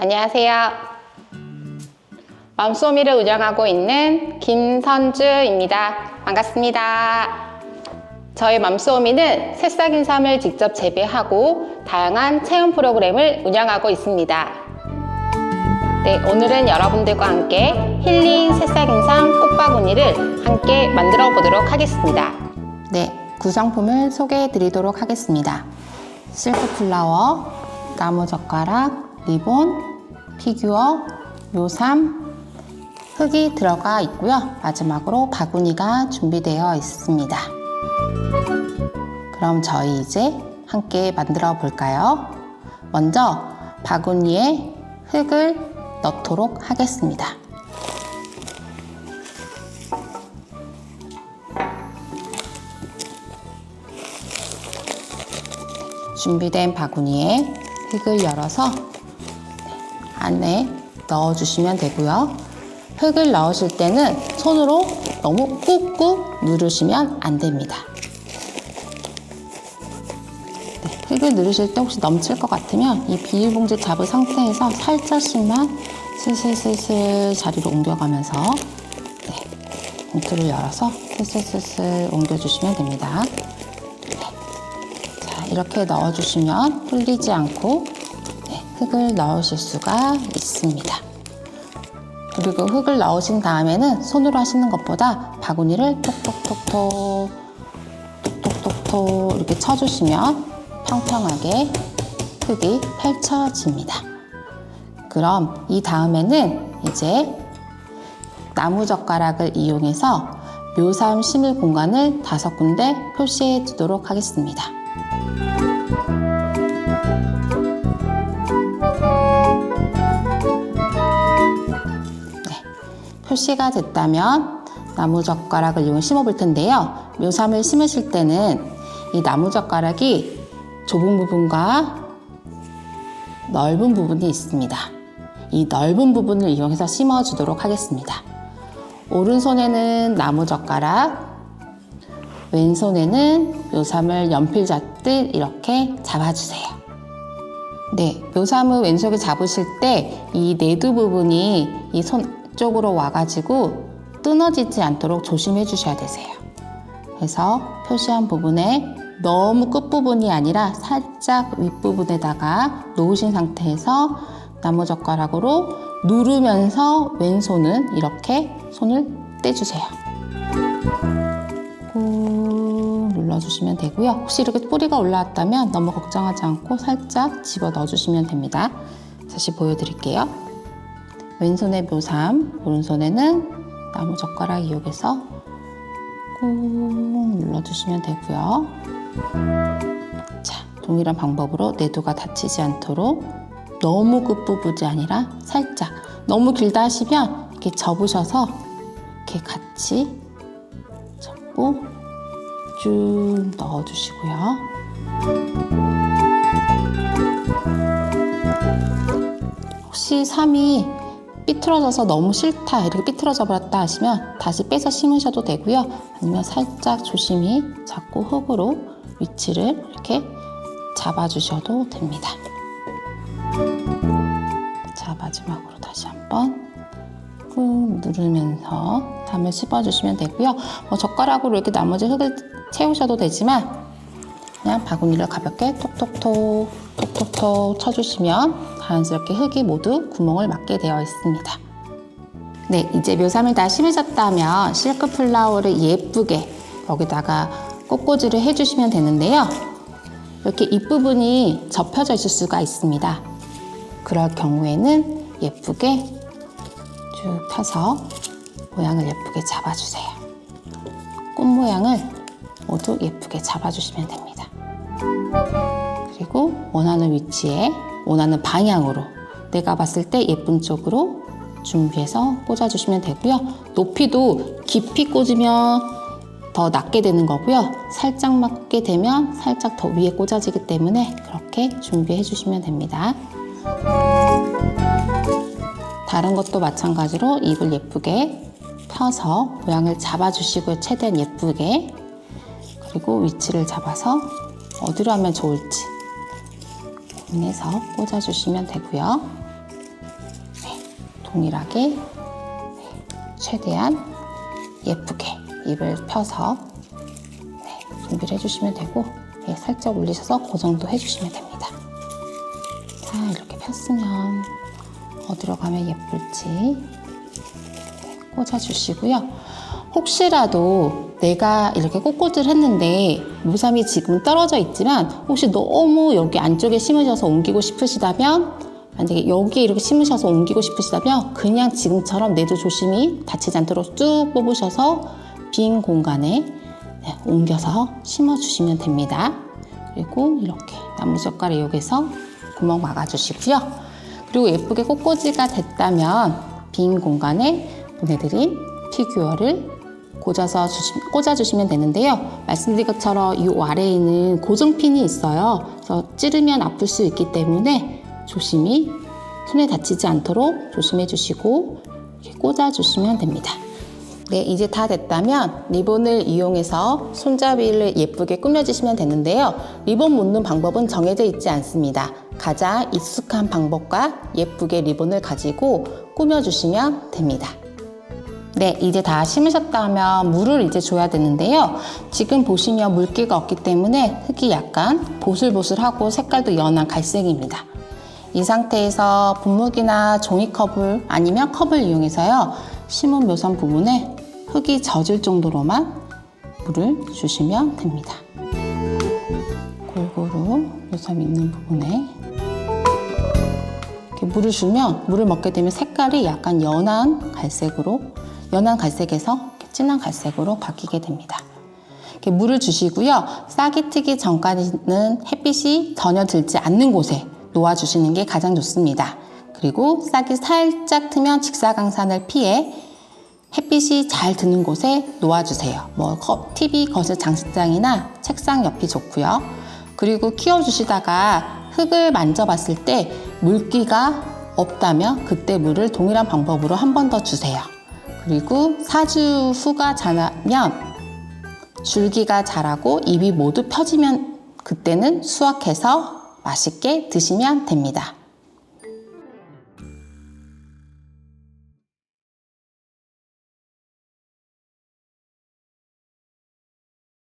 안녕하세요. 맘소미를 운영하고 있는 김선주입니다. 반갑습니다. 저희 맘소미는 새싹 인삼을 직접 재배하고 다양한 체험 프로그램을 운영하고 있습니다. 네, 오늘은 여러분들과 함께 힐링 새싹 인삼 꽃바구니를 함께 만들어 보도록 하겠습니다. 네, 구성품을 소개해 드리도록 하겠습니다. 실크 플라워, 나무젓가락, 리본, 피규어, 묘삼, 흙이 들어가 있고요. 마지막으로 바구니가 준비되어 있습니다. 그럼 저희 이제 함께 만들어 볼까요? 먼저 바구니에 흙을 넣도록 하겠습니다. 준비된 바구니에 흙을 열어서 안에 넣어주시면 되고요. 흙을 넣으실 때는 손으로 너무 꾹꾹 누르시면 안 됩니다. 네, 흙을 누르실 때 혹시 넘칠 것 같으면 이 비닐봉지 잡은 상태에서 살짝씩만 슬슬슬슬 자리로 옮겨가면서 봉투를 열어서 슬슬슬슬 옮겨주시면 됩니다. 이렇게 넣어주시면 흘리지 않고 흙을 넣으실 수가 있습니다. 그리고 흙을 넣으신 다음에는 손으로 하시는 것보다 바구니를 톡톡톡톡 톡톡톡톡 이렇게 쳐주시면 평평하게 흙이 펼쳐집니다. 그럼 이 다음에는 이제 나무젓가락을 이용해서 묘삼 심을 공간을 5군데 표시해 두도록 하겠습니다. 표시가 됐다면 나무젓가락을 이용해 심어 볼 텐데요. 묘삼을 심으실 때는 이 나무젓가락이 좁은 부분과 넓은 부분이 있습니다. 이 넓은 부분을 이용해서 심어 주도록 하겠습니다. 오른손에는 나무젓가락, 왼손에는 묘삼을 연필 잡듯 이렇게 잡아주세요. 네, 묘삼을 왼손에 잡으실 때 이 내두 부분이 이 손 쪽으로 와가지고 끊어지지 않도록 조심해 주셔야 되세요. 그래서 표시한 부분에 너무 끝부분이 아니라 살짝 윗부분에다가 놓으신 상태에서 나무젓가락으로 누르면서 왼손은 이렇게 손을 떼주세요. 꾹 눌러주시면 되고요. 혹시 이렇게 뿌리가 올라왔다면 너무 걱정하지 않고 살짝 집어 넣어주시면 됩니다. 다시 보여드릴게요. 왼손에 묘삼, 오른손에는 나무젓가락 이용해서 꾹 눌러주시면 되고요. 자, 동일한 방법으로 내두가 다치지 않도록 너무 끝부분이 아니라 살짝, 너무 길다 하시면 이렇게 접으셔서 이렇게 같이 접고 쭉 넣어주시고요. 혹시 삼이 삐뚤어져서 너무 싫다, 이렇게 삐뚤어져 버렸다 하시면 다시 빼서 심으셔도 되고요. 아니면 살짝 조심히 잡고 흙으로 위치를 이렇게 잡아주셔도 됩니다. 자, 마지막으로 다시 한번 꾹 누르면서 담을 씹어주시면 되고요. 젓가락으로 이렇게 나머지 흙을 채우셔도 되지만 그냥 바구니를 가볍게 톡톡톡 톡톡톡 쳐주시면 자연스럽게 흙이 모두 구멍을 막게 되어 있습니다. 네, 이제 묘삼을 다 심으셨다면 실크 플라워를 예쁘게 여기다가 꽃꽂이를 해주시면 되는데요. 이렇게 잎부분이 접혀져 있을 수가 있습니다. 그럴 경우에는 예쁘게 쭉 펴서 모양을 예쁘게 잡아주세요. 꽃 모양을 모두 예쁘게 잡아주시면 됩니다. 그리고 원하는 위치에, 원하는 방향으로 내가 봤을 때 예쁜 쪽으로 준비해서 꽂아주시면 되고요. 높이도 깊이 꽂으면 더 낮게 되는 거고요. 살짝 맞게 되면 살짝 더 위에 꽂아지기 때문에 그렇게 준비해 주시면 됩니다. 다른 것도 마찬가지로 잎을 예쁘게 펴서 모양을 잡아주시고요. 최대한 예쁘게. 그리고 위치를 잡아서 어디로 하면 좋을지 고민해서 꽂아주시면 되고요. 동일하게 최대한 예쁘게 잎을 펴서 준비를 해주시면 되고 살짝 올리셔서 고정도 해주시면 됩니다. 자, 이렇게 폈으면 어디로 가면 예쁠지 꽂아주시고요. 혹시라도 내가 이렇게 꽃꽂이를 했는데 무삼이 지금 떨어져 있지만 혹시 너무 여기 안쪽에 심으셔서 옮기고 싶으시다면, 만약에 여기에 이렇게 심으셔서 옮기고 싶으시다면 그냥 지금처럼 내도 조심히 다치지 않도록 쭉 뽑으셔서 빈 공간에 옮겨서 심어주시면 됩니다. 그리고 이렇게 나무젓가락 이용해서 구멍 막아주시고요. 그리고 예쁘게 꽃꽂이가 됐다면 빈 공간에 보내드린 피규어를 꽂아주시면 되는데요. 말씀드린 것처럼 이 아래에는 고정핀이 있어요. 그래서 찌르면 아플 수 있기 때문에 조심히 손에 다치지 않도록 조심해 주시고 이렇게 꽂아주시면 됩니다. 네, 이제 다 됐다면 리본을 이용해서 손잡이를 예쁘게 꾸며주시면 되는데요. 리본 묶는 방법은 정해져 있지 않습니다. 가장 익숙한 방법과 예쁘게 리본을 가지고 꾸며주시면 됩니다. 네, 이제 다 심으셨다면 물을 이제 줘야 되는데요. 지금 보시면 물기가 없기 때문에 흙이 약간 보슬보슬하고 색깔도 연한 갈색입니다. 이 상태에서 분무기나 종이컵을 아니면 컵을 이용해서요. 심은 묘삼 부분에 흙이 젖을 정도로만 물을 주시면 됩니다. 골고루 묘삼 있는 부분에 이렇게 물을 주면 물을 먹게 되면 색깔이 약간 연한 갈색에서 진한 갈색으로 바뀌게 됩니다. 이렇게 물을 주시고요. 싹이 트기 전까지는 햇빛이 전혀 들지 않는 곳에 놓아주시는 게 가장 좋습니다. 그리고 싹이 살짝 트면 직사광선을 피해 햇빛이 잘 드는 곳에 놓아주세요. TV 거실 장식장이나 책상 옆이 좋고요. 그리고 키워주시다가 흙을 만져봤을 때 물기가 없다면 그때 물을 동일한 방법으로 한 번 더 주세요. 그리고 4주 후가 지나면 줄기가 자라고 잎이 모두 펴지면 그때는 수확해서 맛있게 드시면 됩니다.